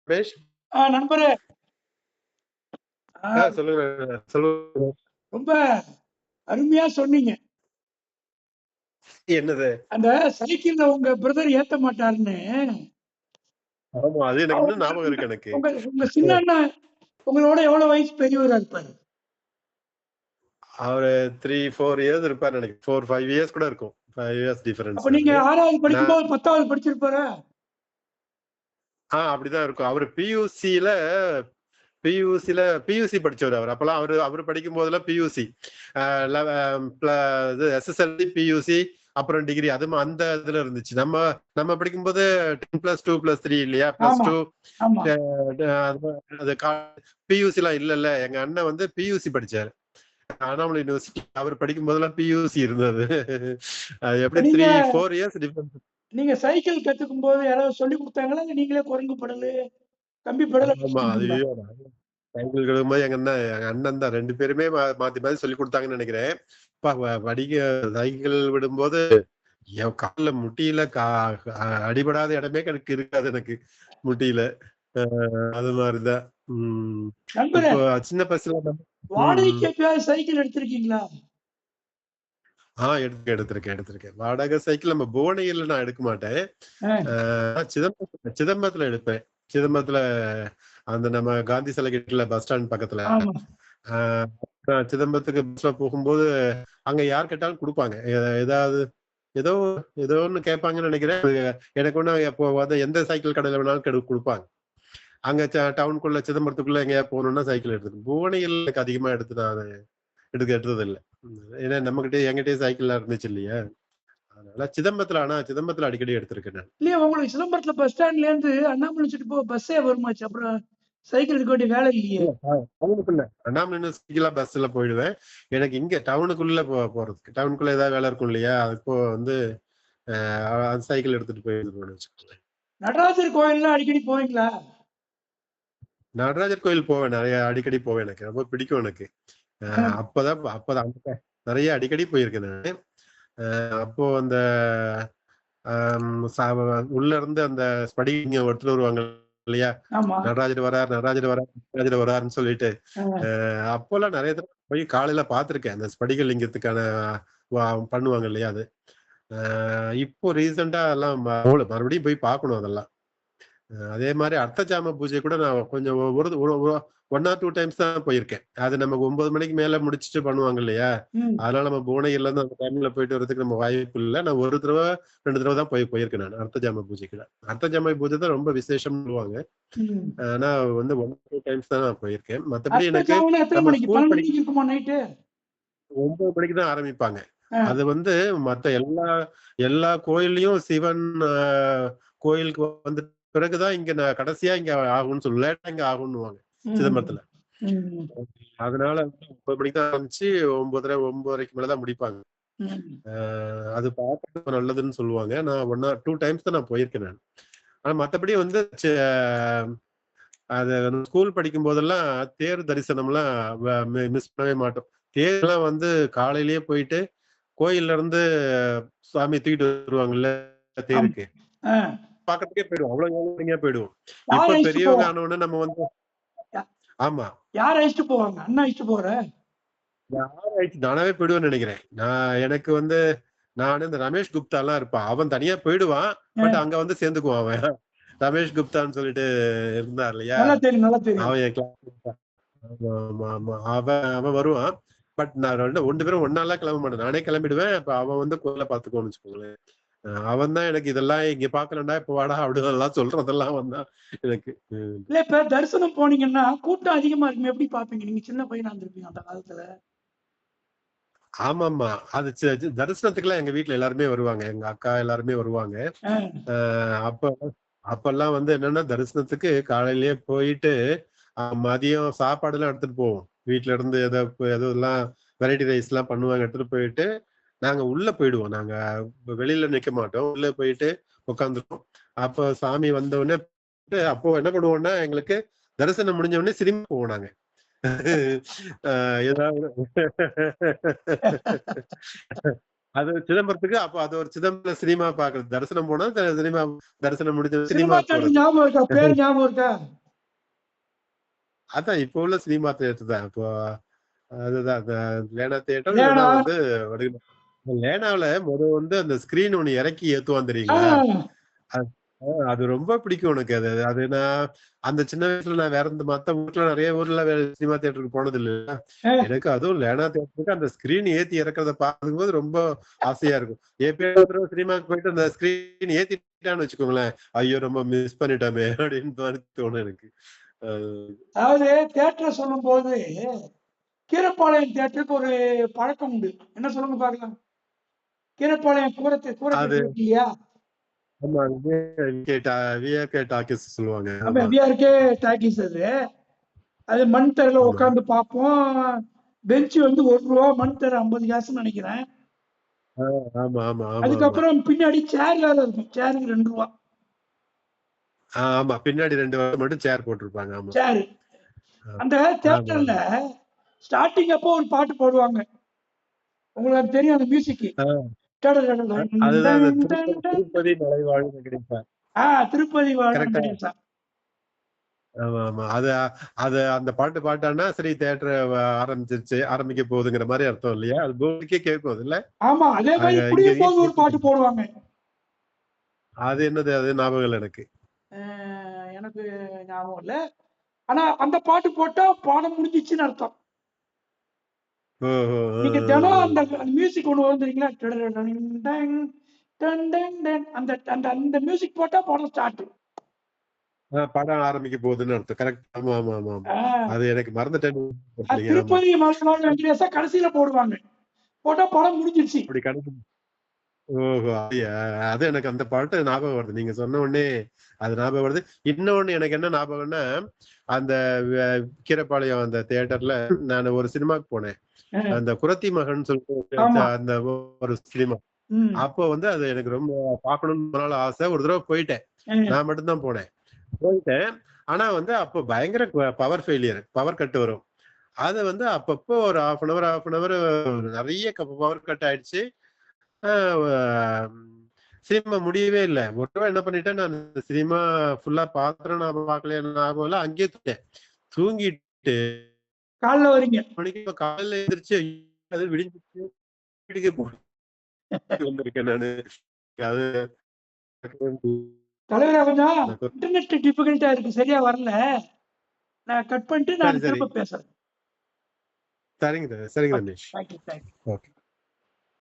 ரமேஷ். நண்பரே, சொல்லுங்க சொல்லுங்க. ரொம்ப அருமையா சொன்னீங்க. என்னது? அந்த சைக்கிள்ல உங்க பிரதர் ஏத்த மாட்டாருன்னு. ஆமா, அது எனக்கு இன்னும் ஞாபகம் இருக்கு எனக்கு. உங்க சின்ன அண்ணா உங்களோட எவ்வளவு வயசு பெரியவரா இருப்பாரு? அவரு 3-4 இயர்ஸ் இருப்பாரு நினைக்கிறேன். 4-5 இயர்ஸ் கூட இருக்கும். 5 இயர்ஸ் டிஃபரன்ஸ். அப்ப நீங்க 6வது படிக்கும்போது 10வது படிச்சிருப்பாரா? அப்படிதான் இருக்கும். அவரு பியூசி படிச்சவர். அவர் அப்பெல்லாம் அவரு படிக்கும் போதெல்லாம் பியூசி, எஸ்எஸ்எல்சி, பியூசி, அப்புறம் டிகிரி, அது அந்த இதுல இருந்துச்சு. நம்ம படிக்கும்போது 10+2+3 இல்லையா? +2 அது பியூசி எல்லாம் இல்ல. எங்க அண்ணன் வந்து பியூசி படிச்சாரு, அண்ணாமலை யூனிவர்சிட்டி. அவர் படிக்கும் போதெல்லாம் பியூசி இருந்தது. அது எப்படி 3-4 இயர்ஸ் டிஃபரன்ஸ். நீங்க சைக்கிள் கத்துக்கும் போது யாராவது சொல்லி கொடுத்தாங்களா, நீங்களே குரங்கு படலு, கம்பி படல? ஆமா, சைக்கிள் கத்துக்கும்போது எங்க அண்ணன் தான் 2 பேருமே மாத்தி சொல்லி கொடுத்தாங்கன்னு நினைக்கிறேன். படிக்க சைக்கிள் விடும்போது என் கால்ல முட்டியில அடிபடாத இடமே எனக்கு இருக்காது, எனக்கு முட்டியில. அது மாதிரிதான். இப்போ சின்ன பசங்க வாடகைக்கு எப்பயாவது சைக்கிள் எடுத்திருக்கீங்களா? எடுத்திருக்கேன். வாடகை சைக்கிள் நம்ம புவனகிரில நான் எடுக்க மாட்டேன். சிதம்பரத்துல எடுப்பேன். சிதம்பரத்துல அந்த நம்ம காந்தி சிலை கிட்ட பஸ் ஸ்டாண்ட் பக்கத்துல. சிதம்பரத்துக்கு பஸ்ல போகும்போது அங்க யார் கேட்டாலும் கொடுப்பாங்க. ஏதோ ஒண்ணு கேட்பாங்கன்னு நினைக்கிறேன். எனக்கு ஒண்ணு எப்போ எந்த சைக்கிள் கடையில வேணாலும் கொடுப்பாங்க. அங்க டவுனுக்குள்ள சிதம்பரத்துக்குள்ள எங்கேயா போகணும்னா சைக்கிள் எடுத்துக்கு. புவனகிரில எனக்கு அதிகமா எடுத்தது இல்லை. ஏன்னா என்கிட்டயே சைக்கிள் இருந்துச்சு இல்லையா? அதனால சிதம்பரத்துல அடிக்கடி எடுத்திருக்கேன். இல்லையா, உங்களுக்கு சிதம்பரத்துல பஸ் ஸ்டாண்ட்ல இருந்து அண்ணாமலை யூனிவர்சிட்டி பஸ்ஸே வருமாச்சு, அப்புறம் சைக்கிள் எடுக்க வேண்டிய வேலை இல்லையே? டவுனுக்குள்ள அண்ணாமலை யூனிவர்சிட்டில பஸ்ல போயிடுவேன். எனக்கு இங்க டவுனுக்குள்ள போறதுக்கு, டவுனுக்குள்ள ஏதாவது வேலை இருக்கும் இல்லையா? அதுப்போ வந்து சைக்கிள் எடுத்துட்டு போயிடுவேன் வச்சுக்கோங்களேன். நடராஜர் கோயில்லாம் அடிக்கடி போவீங்களா? நடராஜர் கோயில் போவேன், அடிக்கடி போவேன். எனக்கு ரொம்ப பிடிக்கும். எனக்கு அப்பதான் நிறைய அடிக்கடி போயிருக்கேன் நான். அப்போ அந்த உள்ள இருந்து அந்த ஸ்படிங்க ஒருத்தர் வருவாங்க இல்லையா? நடராஜர் வராருன்னு சொல்லிட்டு, அப்போல்லாம் நிறைய தடவை போய் காலையில பாத்திருக்கேன். அந்த ஸ்படிக லிங்கத்துக்கான பண்ணுவாங்க இல்லையா? அது இப்போ ரீசெண்டா எல்லாம் மறுபடியும் போய் பார்க்கணும் அதெல்லாம். அதே மாதிரி அர்த்தஜாம பூஜை கூட நான் கொஞ்சம் 1 or 2 டைம்ஸ் தான் போயிருக்கேன். அது நமக்கு 9 மணிக்கு மேல முடிச்சுட்டு பண்ணுவாங்க இல்லையா? அதனால நம்ம புவனகிரில இருந்து அந்த டைம்ல போயிட்டு வரதுக்கு நம்ம வாய்ப்பு இல்லை. நான் 1 தடவை 2 தடவை தான் போயிருக்கேன் நான் அர்த்தஜாம பூஜைக்கு. அர்த்தஜாம பூஜை தான் ரொம்ப விசேஷம் சொல்லுவாங்க. ஆனா வந்து 1 or 2 டைம்ஸ் தான் நான் போயிருக்கேன். மத்தபடி எனக்கு 9 மணிக்கு தான் ஆரம்பிப்பாங்க. அது வந்து மத்த எல்லா கோயில்லையும் சிவன் கோயிலுக்கு வந்து பிறகுதான் இங்க கடைசியா இங்க ஆகும்னு சொல்லு, லேட்டா இங்க ஆகும்னுவாங்க சிதம்பரத்துல. அதனால 9 மணிக்கு தான் ஆரம்பிச்சு 9:30 மேலதான் முடிப்பாங்க. அது பார்க்க நல்லதுன்னு சொல்லுவாங்க. நான் 1 or 2 டைம்ஸ் தான் நான் போயிருக்கேன் நான். ஆனா மத்தபடி வந்து அது ஸ்கூல் படிக்கும் போதெல்லாம் தேர் தரிசனம்லாம் மிஸ் பண்ணவே மாட்டோம். தேர்லாம் வந்து காலையிலேயே போயிட்டு கோயில்ல இருந்து சாமி தூக்கிட்டு வருவாங்கல்ல தேருக்கு, பாக்கிறதுக்கே போயிடுவோம். அவ்வளவு போயிடுவோம். இப்ப பெரியவங்க ஆனவொன்னு நம்ம வந்து ஆமா, யார் அழைச்சிட்டு போவாங்க? அண்ணா அழைச்சிட்டு போற? நானாவே போயிடுவேன்னு நினைக்கிறேன். எனக்கு வந்து நானு இந்த ரமேஷ் குப்தா எல்லாம் இருப்பான், அவன் தனியா போயிடுவான். பட் அங்க வந்து சேர்ந்துக்குவான் அவன். ரமேஷ் குப்தான்னு சொல்லிட்டு இருந்தார் இல்லையா? அவன் வருவான். பட் நான் 2 பேரும் ஒன்னாலாம் கிளம்ப மாட்டேன். நானே கிளம்பிடுவேன். அப்ப அவன் வந்து கோயில பாத்துக்கோன்னு வச்சுக்கோங்களேன். அவன் தான் எனக்கு இதெல்லாம் இங்க பாக்கலண்டா இப்ப வாடா அப்படிலாம் சொல்றதெல்லாம் வந்தான் எனக்கு. இல்ல, இப்ப தரிசனம் போனீங்கன்னா கூட்டம் அதிகமா இருக்கும், எப்படி பாப்பீங்க? நீங்க சின்ன பையனா இருந்திருப்பீங்க அந்த காலத்துல. ஆமாமா, அது தரிசனத்துக்கு எல்லாம் எங்க வீட்டுல எல்லாருமே வருவாங்க. எங்க அக்கா எல்லாருமே வருவாங்க. அப்பெல்லாம் வந்து என்னன்னா, தரிசனத்துக்கு காலையிலேயே போயிட்டு மதியம் சாப்பாடு எல்லாம் எடுத்துட்டு போவோம். வீட்டுல இருந்து எதெல்லாம் வெரைட்டி ரைஸ் எல்லாம் பண்ணுவாங்க, எடுத்துட்டு போயிட்டு நாங்க உள்ள போயிடுவோம். நாங்க வெளியில நிக்க மாட்டோம், உள்ள போயிட்டு உட்காந்துருவோம். அப்ப சாமி வந்த உடனே அப்போ என்ன பண்ணுவோம்னா, எங்களுக்கு தரிசனம் முடிஞ்ச உடனே சினிமா போவோம் நாங்க. ஏதாவது அது சிதம்பரத்துக்கு அப்ப அது ஒரு சிதம்பரம் சினிமா பாக்குறது. தரிசனம் போனா சினிமா, தரிசனம் முடிஞ்ச சினிமா ஞாபகம் இருக்கா? பேர் ஞாபகம் இருக்கா? அதான் இப்ப உள்ள சினிமா தியேட்டர் தான். இப்போ அதுதான் அந்த லேனா தியேட்டர் இல்லன்னா வந்து லேனாவுல வந்து அந்த ஸ்கிரீன் ஒண்ணு இறக்கி ஏத்துவான் தெரியுங்களா? அது ரொம்ப பிடிக்கும் எனக்கு அது. அது நான் அந்த சின்ன வயசுல நான் வேற மத்த ஊர்ல நெறைய ஊர்ல சினிமா தியேட்டருக்கு போனது இல்ல. எனக்கு அதுவும் லேனா தியேட்டருக்கு அந்த ஸ்கிரீன் ஏத்தி இறக்கிறத பார்க்கும்போது ரொம்ப ஆசையா இருக்கும். எப்பயாவது ஒரு தடவ சினிமாக்கு போயிட்டு அந்த ஸ்கிரீன் ஏத்திட்டான்னு வச்சுக்கோங்களேன், ஐயோ! ரொம்ப மிஸ் பண்ணிட்டோமே அப்படின்னு தோணும் எனக்கு. அதாவது தியேட்டர் சொல்லும்போது கீரப்பாளையம் தியேட்டருக்கு ஒரு பழக்கம் உண்டு. என்ன சொல்லுங்க பார்க்கலாம்? கீரப்பாளையம் கூரத்து இல்லையா? ஆமா. விஆர்கே டாக்கீஸ் சொல்லுவாங்க. ஆமா, விஆர்கே டாக்கீஸ் அது. அது மண் தரையில உட்கார்ந்து பார்ப்போம். பெஞ்ச் வந்து ரூ. 1, மண் தரை 50 காசுன்னு நினைக்கிறேன். ஆமா, ஆமா, ஆமா. அதுக்கப்புறம் பின்னாடி சேர் வேற இருக்கும். சேருக்கு ரூ. 2. ஆமா. பின்னாடி 2 மட்டும் சேர் போட்டிருப்பாங்க. ஆமா. சேர். அந்த தியேட்டர்ல ஸ்டார்டிங் அப்போ ஒரு பாட்டு போடுவாங்க. உங்களுக்கு தெரியும் அந்த மியூசிக். அதுதான் திருப்பதி மலைவாழ் வெங்கடேசா. திருப்பதி வாழ் வெங்கடேசா. ஆமா, ஆமா. அது அந்த பாட்டு பாட்டான்னா சரி தியேட்டர் ஆரம்பிக்க போகுதுங்கிற மாதிரி அர்த்தம் இல்லையா? அது போர்டுக்கே கேட்கும் இல்ல? ஆமா, அதே மாதிரி புரியும் போது ஒரு பாட்டு போடுவாங்க. அது என்னது? அது ஞாபகம் இல்ல எனக்கு. எனக்கு ஞாபகம் இல்ல. ஆனா அந்த பாட்டு போட்டா பாடம் முடிஞ்சிச்சுன்னு அர்த்தம். நீங்க தினம் அந்த மியூசிக் ஒண்ணு வரும் தெரியுங்களா? அந்த அந்த அந்த மியூசிக் போட்டா பாடம் ஸ்டார்ட். படம் ஆரம்பிக்க போகுதுன்னு அர்த்தம். கரெக்ட். ஆமா, ஆமா, ஆமா. அது எனக்கு மறந்துட்டேன். திருப்பதி மலைவாழ் வெங்கடேசா கடைசியில போடுவாங்க. போட்டா படம் முடிஞ்சிருச்சு. அப்படி கடைசி. ஓஹோ! அது எனக்கு அந்த பாட்டு ஞாபகம் வருது. நீங்க சொன்ன உடனே அது ஞாபகம் வருது. இன்னொன்னு எனக்கு என்ன ஞாபகம்னா, அந்த கீரப்பாளையம் அந்த தியேட்டர்ல நான் ஒரு சினிமாக்கு போனேன். அந்த குறத்தி மகன் சொல்லிட்டு அந்த ஒரு சினிமா. அப்போ வந்து அது எனக்கு ரொம்ப பார்க்கணும்னு ஆசை. ஒரு தடவை போயிட்டேன். நான் மட்டும் தான் போயிட்டேன். ஆனா வந்து அப்போ பயங்கர பவர் ஃபெயிலியர். பவர் கட் வரும். அது வந்து அப்பப்போ ஒரு 1/2 அன் ஹவர் நெறைய பவர் கட் ஆயிடுச்சு. சினிமா முடியவே இல்ல. ஒரு தடவ என்ன பண்ணிட்டேன், நான் சினிமா ஃபுல்லா பார்த்தேனா பார்க்கலையா ஞாபகம் இல்ல. அங்கேயே தூங்கிட்டு காலைல வரீங்க. மணிக்கு காலையில எந்திரிச்சு அது விடிஞ்சிருச்சு. வீட்டுக்கு வந்திருக்கேன் நானு. அது தலைவரே கொஞ்சம் இன்டர்நெட் டிஃபிகல்ட்டா இருக்கு. சரியா வரல. நான் கட் பண்ணிட்டு நான் திரும்ப பேசுறேன். சரிங்க ரமேஷ். Thank you. ஓகே.